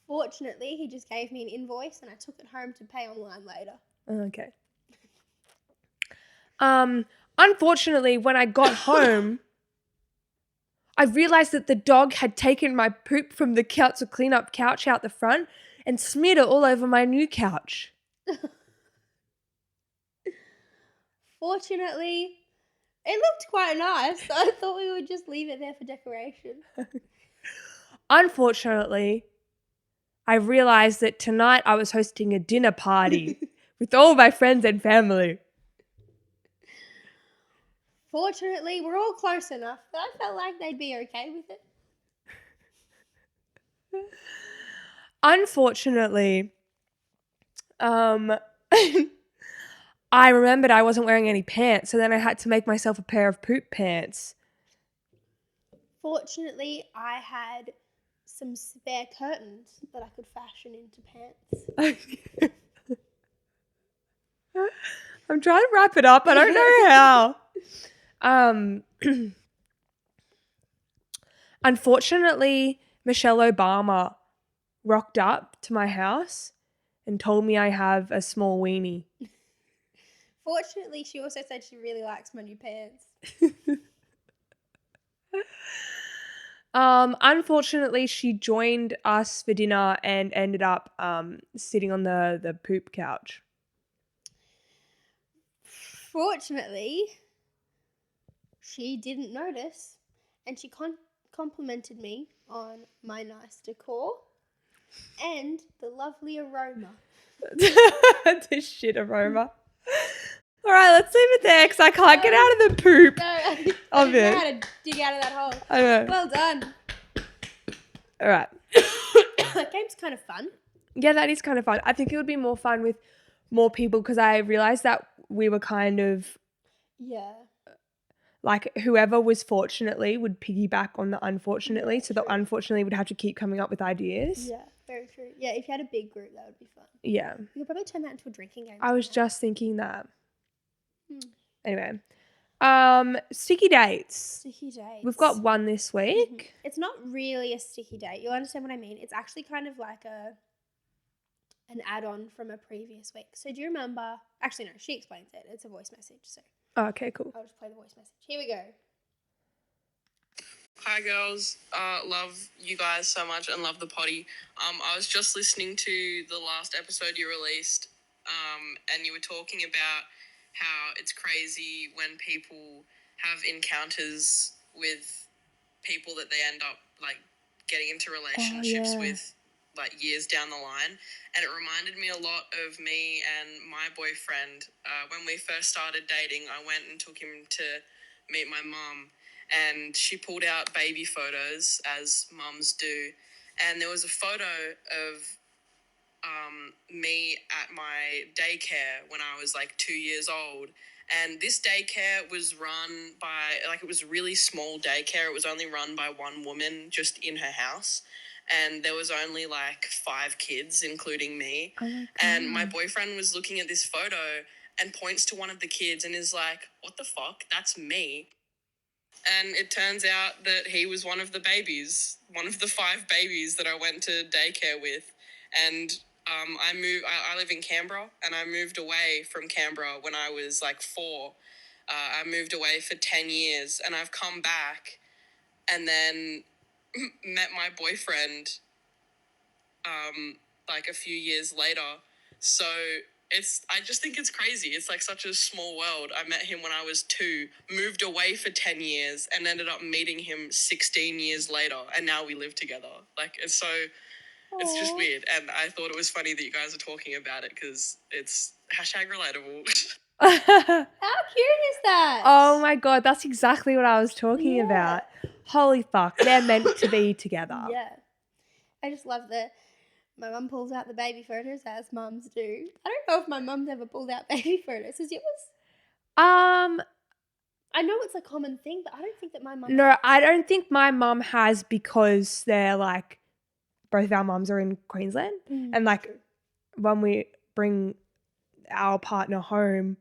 Fortunately, he just gave me an invoice and I took it home to pay online later. Okay. Unfortunately, when I got home, I realised that the dog had taken my poop from the council cleanup couch out the front and smeared it all over my new couch. Fortunately, it looked quite nice, so I thought we would just leave it there for decoration. Unfortunately, I realised that tonight I was hosting a dinner party with all my friends and family. Fortunately, we're all close enough that I felt like they'd be okay with it. Unfortunately, I remembered I wasn't wearing any pants, so then I had to make myself a pair of poop pants. Fortunately, I had some spare curtains that I could fashion into pants. I'm trying to wrap it up. I don't know how. Unfortunately, Michelle Obama rocked up to my house and told me I have a small weenie. Fortunately, she also said she really likes my new pants. Unfortunately, she joined us for dinner and ended up sitting on the poop couch. Fortunately, she didn't notice and she complimented me on my nice decor and the lovely aroma. The shit aroma. All right, let's leave it there because I can't get out of the poop. No, I didn't know how to dig out of that hole. I know. Well done. All right. That game's kind of fun. Yeah, that is kind of fun. I think it would be more fun with more people because I realised that we were kind of like whoever was fortunately would piggyback on the unfortunately. So the unfortunately would have to keep coming up with ideas. Yeah, very true. Yeah, if you had a big group, that would be fun. Yeah. You could probably turn that into a drinking game. I was just thinking that. Anyway. Sticky dates. Sticky dates. We've got one this week. Mm-hmm. It's not really a sticky date. You'll understand what I mean. It's actually kind of like an add-on from a previous week. So do you remember? Actually, no, she explains it. It's a voice message. So okay, cool. I'll just play the voice message. Here we go. Hi girls, love you guys so much and love the potty. I was just listening to the last episode you released, and you were talking about how it's crazy when people have encounters with people that they end up like getting into relationships with like years down the line. And it reminded me a lot of me and my boyfriend. When we first started dating, I went and took him to meet my mum, and she pulled out baby photos, as mums do. And there was a photo of me at my daycare when I was like 2 years old. And this daycare was run by, like, it was a really small daycare. It was only run by one woman just in her house. And there was only like 5 kids, including me. Oh my God. And my boyfriend was looking at this photo and points to one of the kids and is like, "What the fuck? That's me." And it turns out that he was one of the babies, one of the 5 babies that I went to daycare with. And I live in Canberra, and I moved away from Canberra when I was like 4. I moved away for 10 years, and I've come back and then met my boyfriend like a few years later. So I just think it's crazy. It's like such a small world. I met him when I was 2, moved away for 10 years, and ended up meeting him 16 years later, and now we live together. Like, it's just weird. And I thought it was funny that you guys are talking about it, because it's #relatable. How cute is that? Oh my God, that's exactly what I was talking about. Holy fuck, they're meant to be together. Yeah. I just love that my mum pulls out the baby photos, as mums do. I don't know if my mum's ever pulled out baby photos. Has yours? I know it's a common thing, but I don't think that my mum... No, I don't think my mum has, because they're like, both our mums are in Queensland. And like, when we bring our partner home,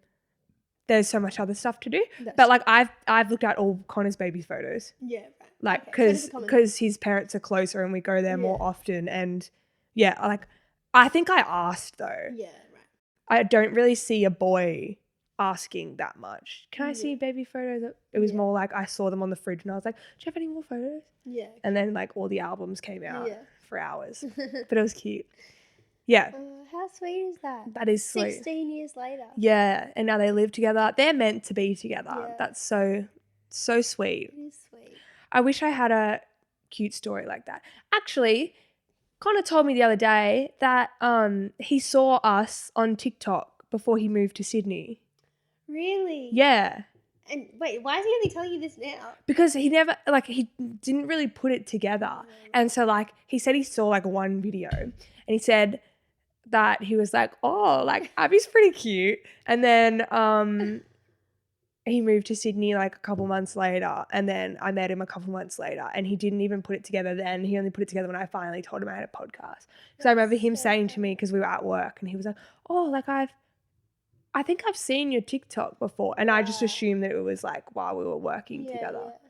there's so much other stuff to do. But like, I've looked at all Connor's baby photos. Yeah, right. Like, Okay, so because his parents are closer and we go there more often. And yeah, like, I think I asked though. Yeah, right. I don't really see a boy asking that much. Can I see baby photos? It was more like I saw them on the fridge and I was like, do you have any more photos? Yeah. And then like all the albums came out for hours. But it was cute. Yeah. How sweet is that? That is sweet. 16 years later. Yeah. And now they live together. They're meant to be together. Yeah. That's so sweet. It is sweet. I wish I had a cute story like that. Actually, Connor told me the other day that he saw us on TikTok before he moved to Sydney. Really? Yeah. And wait, why is he only telling you this now? Because he never, like, he didn't really put it together. And so, like, he said he saw, like, one video. And he said that he was like, oh, like, Abby's pretty cute. And then he moved to Sydney, like, a couple months later. And then I met him a couple months later. And he didn't even put it together then. He only put it together when I finally told him I had a podcast. Because I remember him saying to me, because we were at work, and he was like, oh, like, I think I've seen your TikTok before. And I just assumed that it was like while we were working together. Yeah.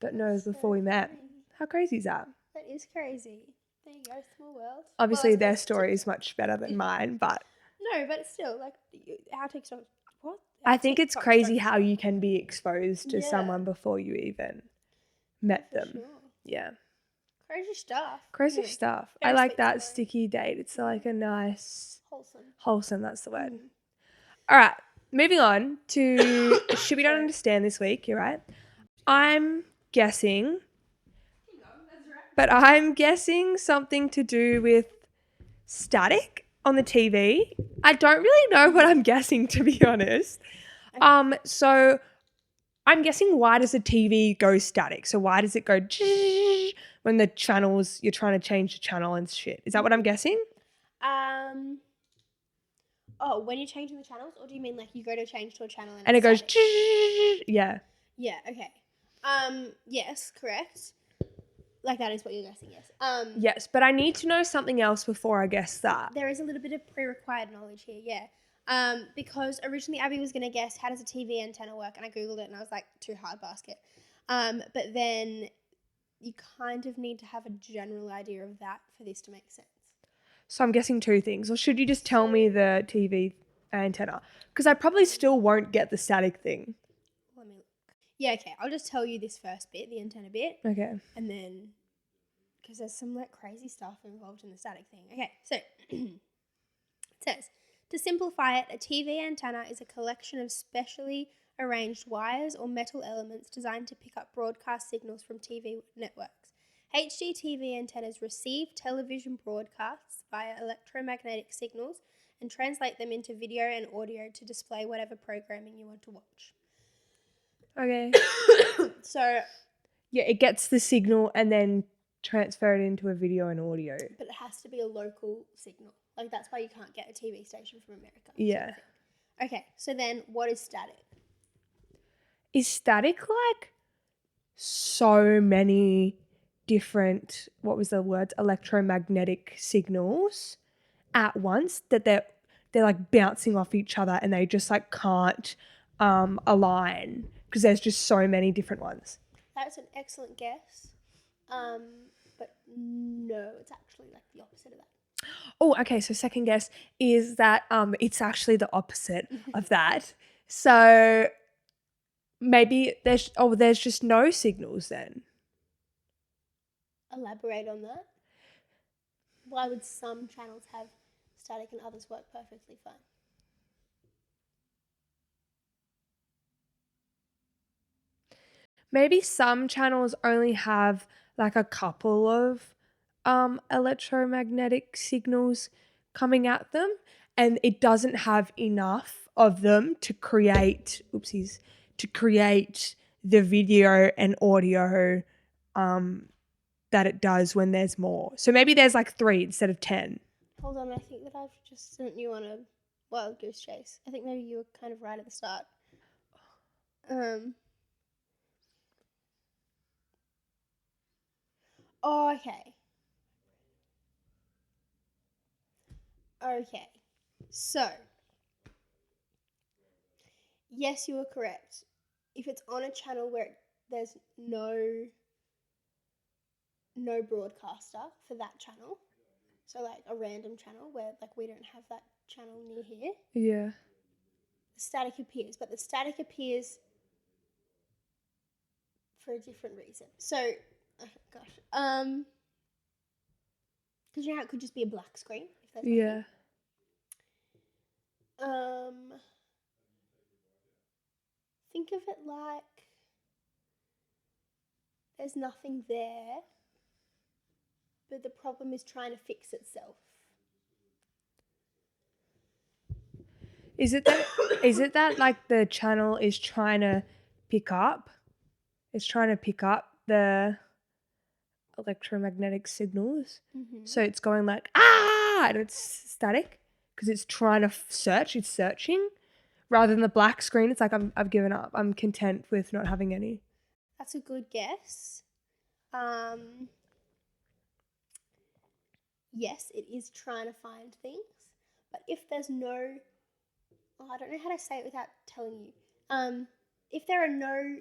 But no, it was before we met. How crazy is that? That is crazy. There you go, small world. Obviously their story is much better than mine, but... No, but still, like, our TikTok... What? I think it's crazy how you can be exposed to someone before you even met them. Sure. Yeah. Crazy stuff. Crazy stuff. Very I like sweet that story. sticky date. It's like a nice... Wholesome, that's the word. All right, moving on to Should We Don't Understand this week, you're right. I'm guessing something to do with static on the TV. I don't really know what I'm guessing, to be honest. So I'm guessing, why does the TV go static? So why does it go when the channels, you're trying to change the channel and shit? Is that what I'm guessing? Oh, when you're changing the channels, or do you mean like you go to change to a channel and it goes, yeah, okay. Yes, correct. Like, that is what you're guessing, yes. Yes, but I need to know something else before I guess that. There is a little bit of pre-required knowledge here, yeah. Because originally Abby was going to guess, how does a TV antenna work? And I Googled it and I was like, too hard basket. But then you kind of need to have a general idea of that for this to make sense. So I'm guessing 2 things. Or should you just tell me the TV antenna? Because I probably still won't get the static thing. Let me look. Yeah, okay. I'll just tell you this first bit, the antenna bit. Okay. And then, because there's some like crazy stuff involved in the static thing. Okay, so it says, to simplify it, a TV antenna is a collection of specially arranged wires or metal elements designed to pick up broadcast signals from TV networks. HDTV antennas receive television broadcasts via electromagnetic signals and translate them into video and audio to display whatever programming you want to watch. Okay. So, Yeah, it gets the signal and then transfer it into a video and audio. but it has to be a local signal. Like, that's why you can't get a TV station from America. Yeah. Okay, so then what is static? Is static like so many different, what was the word, electromagnetic signals at once that they're like bouncing off each other and they just like can't align because there's just so many different ones? That's an excellent guess. But no, it's actually like the opposite of that. Oh, okay. So second guess is that it's actually the opposite of that. So maybe there's just no signals then. Elaborate on that. Why would some channels have static and others work perfectly fine? Maybe some channels only have like a couple of electromagnetic signals coming at them and it doesn't have enough of them to create the video and audio that it does when there's more. So maybe there's like 3 instead of 10. Hold on, I think that I've just sent you on a wild goose chase. I think maybe you were kind of right at the start. Oh, okay. Okay. So, yes, you are correct. If it's on a channel where there's no broadcaster for that channel, so like a random channel where like we don't have that channel near here, Yeah. the static appears, but the static appears for a different reason. So, oh gosh, because you know how it could just be a black screen if there's nothing. Yeah. Think of it like there's nothing there, but the problem is trying to fix itself. Is it that like the channel is trying to pick up? It's trying to pick up the electromagnetic signals. Mm-hmm. So it's going like, ah, and it's static because it's trying to search. It's searching rather than the black screen. It's like, I've given up. I'm content with not having any. That's a good guess. Yes, it is trying to find things, but if there's no, I don't know how to say it without telling you. If there are no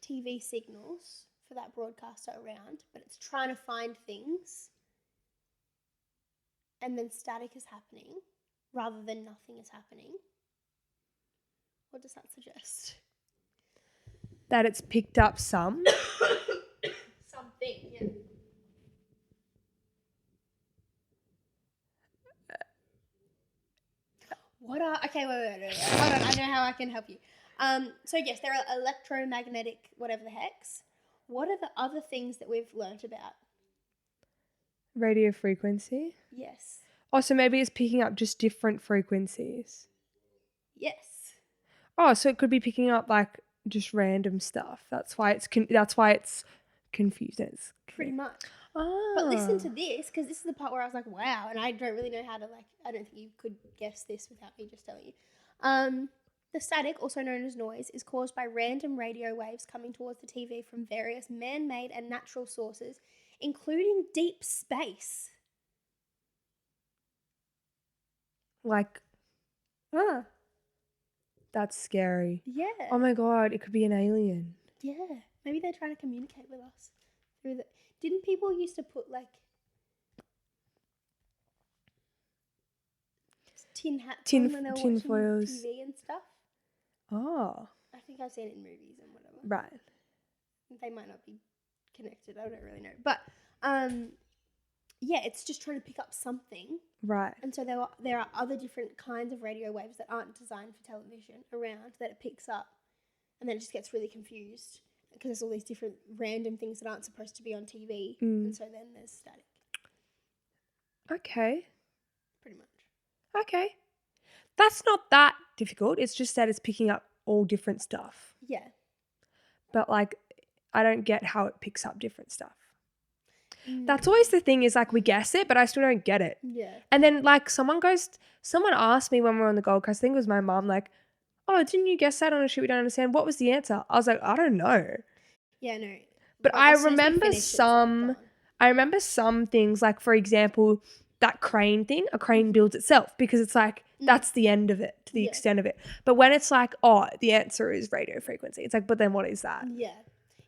TV signals for that broadcaster around, but it's trying to find things, and then static is happening rather than nothing is happening, what does that suggest? That it's picked up some. Something, yeah. Okay, wait. Hold on, I know how I can help you. So yes, there are electromagnetic whatever the hex. What are the other things that we've learnt about? Radio frequency. Yes. Oh, so maybe it's picking up just different frequencies. Yes. Oh, so it could be picking up like just random stuff. That's why it's confused. It's Pretty much. Ah. But listen to this, because this is the part where I was like, wow, and I don't really know how to I don't think you could guess this without me just telling you. The static, also known as noise, is caused by random radio waves coming towards the TV from various man-made and natural sources, including deep space. Like, that's scary. Yeah. Oh my God, it could be an alien. Yeah. Maybe they're trying to communicate with us through the... Didn't people used to put tin hats on when they were watching foils. TV and stuff? Oh. I think I've seen it in movies and whatever. Right. They might not be connected. I don't really know. But, yeah, it's just trying to pick up something. Right. And so there are other different kinds of radio waves that aren't designed for television around that it picks up and then it just gets really confused because there's all these different random things that aren't supposed to be on TV, and so then there's static. Okay. Pretty much. Okay. That's not that difficult. It's just that it's picking up all different stuff. Yeah. But like, I don't get how it picks up different stuff. That's always the thing is like we guess it, but I still don't get it. Yeah. And then like someone asked me when we were on the Gold Coast, I think it was my mum, like, oh, didn't you guess that on a shit we don't understand? What was the answer? I was like, I don't know. Yeah, no. But Like, I as soon as we remember finish, it's gone. some things, like for example, that crane thing, a crane builds itself because it's like that's the end of it to the extent of it. But when it's like, oh, the answer is radio frequency, it's like, but then what is that? Yeah.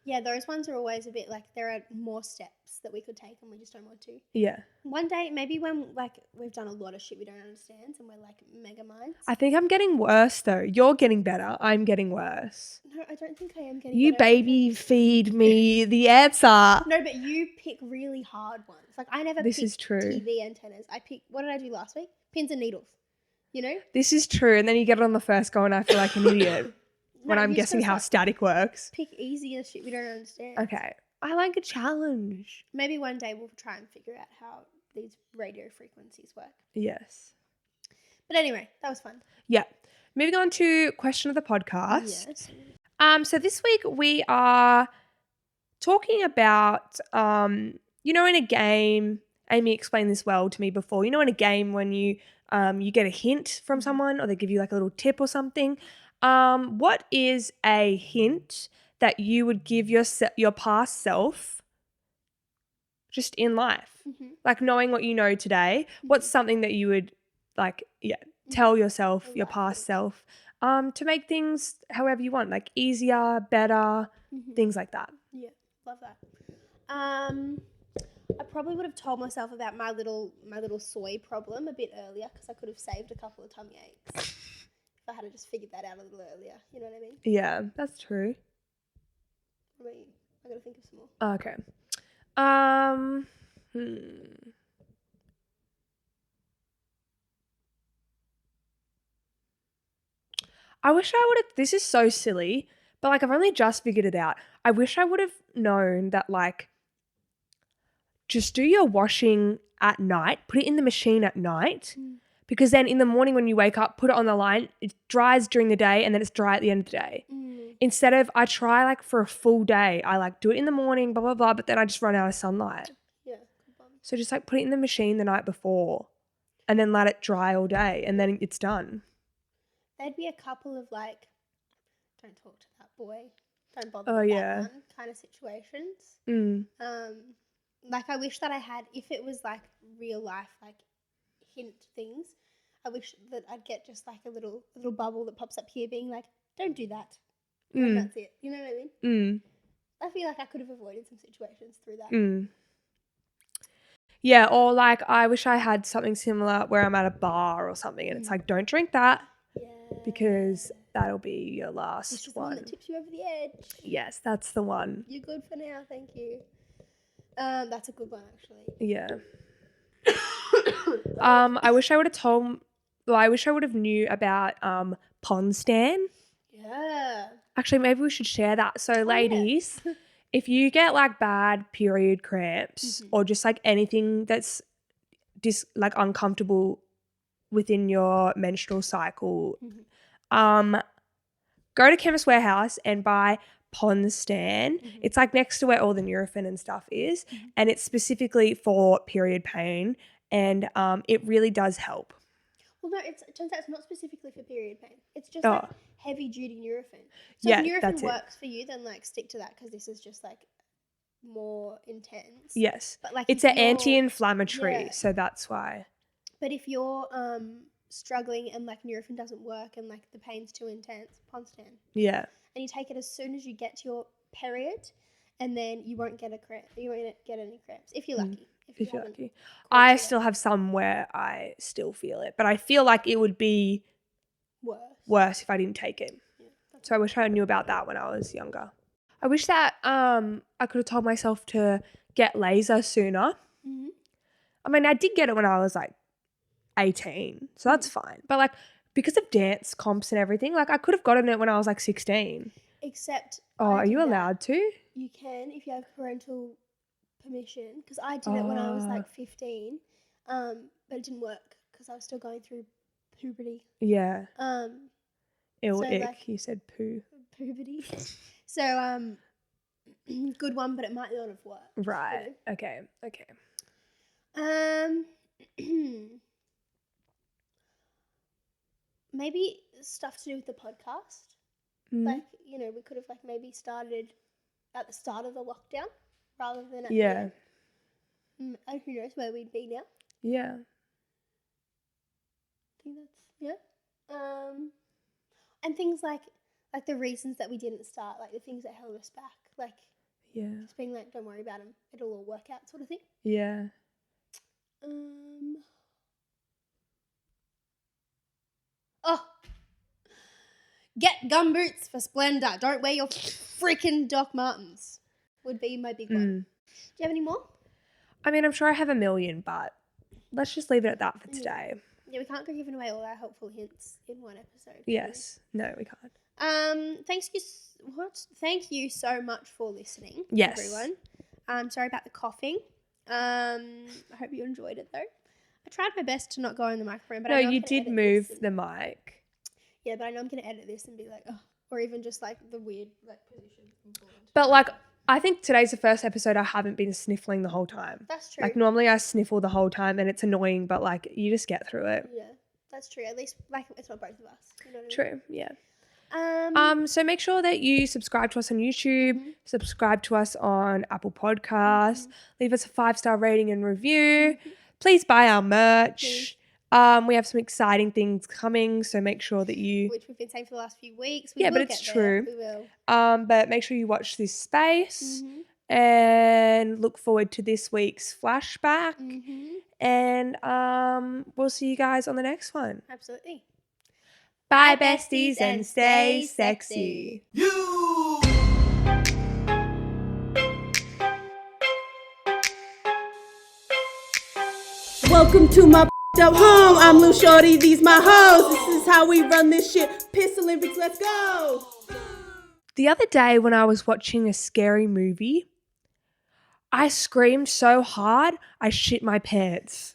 Yeah, those ones are always a bit like there are more steps that we could take and we just don't want to. Yeah. One day, maybe when like we've done a lot of shit we don't understand and we're like mega minds. I think I'm getting worse though. You're getting better. I'm getting worse. No, I don't think I am getting You better. baby feed me the answer. No, but you pick really hard ones. Like I never This pick is true. TV antennas. I pick, what did I do last week? Pins and needles. You know? This is true. And then you get it on the first go and I feel like an idiot when No, I'm you just guessing gotta how start- static works. Pick easier shit we don't understand. Okay. I like a challenge. Maybe one day we'll try and figure out how these radio frequencies work. Yes. But anyway, that was fun. Yeah. Moving on to question of the podcast. Yes. So this week we are talking about, you know, in a game, Amy explained this well to me before, you know, in a game when you get a hint from someone or they give you like a little tip or something, what is a hint that you would give your past self just in life? Like knowing what you know today, what's something that you would like, tell yourself, your past self, to make things however you want, like easier, better, things like that. Yeah, love that. I probably would have told myself about my little soy problem a bit earlier because I could have saved a couple of tummy aches if I had just figured that out a little earlier. You know what I mean? Yeah, that's true. What about you? I gotta think of some more. Okay. I wish I would have, this is so silly, but like I've only just figured it out. I wish I would have known that like just do your washing at night, put it in the machine at night, because then in the morning when you wake up, put it on the line, it dries during the day and then it's dry at the end of the day. Instead of I try like for a full day, I like do it in the morning, blah, blah, blah, but then I just run out of sunlight. Yeah, good one. So just like put it in the machine the night before and then let it dry all day and then it's done. There'd be a couple of like, don't talk to that boy, don't bother Oh, with yeah. that one kind of situations. Like I wish that I had, if it was like real life, like hint things, I wish that I'd get just like a little bubble that pops up here being like, don't do that. And that's it. You know what I mean? I feel like I could have avoided some situations through that. Yeah, or like I wish I had something similar where I'm at a bar or something and it's like, don't drink that because that'll be your last This is the one that tips you over the edge. Yes, that's the one. You're good for now, thank you. That's a good one actually. Yeah. I wish I would have knew about Pond Stan. Yeah. Actually, maybe we should share that. So ladies, if you get like bad period cramps or just like anything that's just like uncomfortable within your menstrual cycle, go to Chemist Warehouse and buy Pond Stan. It's like next to where all the Nurofen and stuff is, and it's specifically for period pain, and it really does help. Well, no, it turns out it's not specifically for period pain. It's just like heavy duty Nurofen. So Yeah, if Nurofen that's it. works for you, then like stick to that because this is just like more intense. Yes, But like it's if an you're- anti-inflammatory, Yeah. so that's why. But if you're struggling and like Nurofen doesn't work and like the pain's too intense, Pond Stan. Yeah. And you take it as soon as you get to your period, and then you won't get a cramp. You won't get any cramps if you're lucky. If you're haven't lucky. caught I it still have some where I still feel it, but I feel like it would be worse if I didn't take it. Yeah, So I wish I knew about that when I was younger. I wish that I could have told myself to get laser sooner. I mean, I did get it when I was like 18, so that's fine. But like because of dance comps and everything, like I could have gotten it when I was like 16. except Oh, I are did you that. allowed to? You can if you have parental permission. Because I did it when I was like 15, but it didn't work because I was still going through puberty. Yeah. Ew, so, ick. like- You said poo. Puberty. So good one, but it might not have worked. you Right. know. Okay. Maybe stuff to do with the podcast. Mm. Like, you know, we could have like maybe started at the start of the lockdown rather than at the Yeah. end. And who knows where we'd be now. Yeah. I think that's and things like the reasons that we didn't start, like the things that held us back, like Yeah. just being like, don't worry about them, it'll all work out, sort of thing. Yeah. Oh, get gumboots for Splendor. Don't wear your freaking Doc Martens. Would be my big one. Do you have any more? I mean, I'm sure I have a million, but let's just leave it at that for today. Yeah, we can't go giving away all our helpful hints in one episode. Yes. No, we can't. Thank you so much for listening, Yes. everyone. Sorry about the coughing. I hope you enjoyed it though. I tried my best to not go in the microphone, but No, I know I'm you gonna did edit move this the mic. Yeah, but I know I'm gonna edit this and be like, oh, or even just like the weird like position. But like, I think today's the first episode I haven't been sniffling the whole time. That's true. Like normally I sniffle the whole time and it's annoying, but like you just get through it. Yeah, that's true. At least like it's not both of us. You know what I mean? True. Yeah. So make sure that you subscribe to us on YouTube, subscribe to us on Apple Podcasts, leave us a 5-star rating and review. Please buy our merch. We have some exciting things coming, so make sure that you. which we've been saying for the last few weeks. Yeah, will but it's get true. There. We will. But make sure you watch this space and look forward to this week's flashback. And we'll see you guys on the next one. Absolutely. Bye, besties, and stay sexy. Welcome to my up home. I'm Lil Shorty, these my hoes. This is how we run this shit. Piss Olympics, let's go. The other day when I was watching a scary movie, I screamed so hard I shit my pants.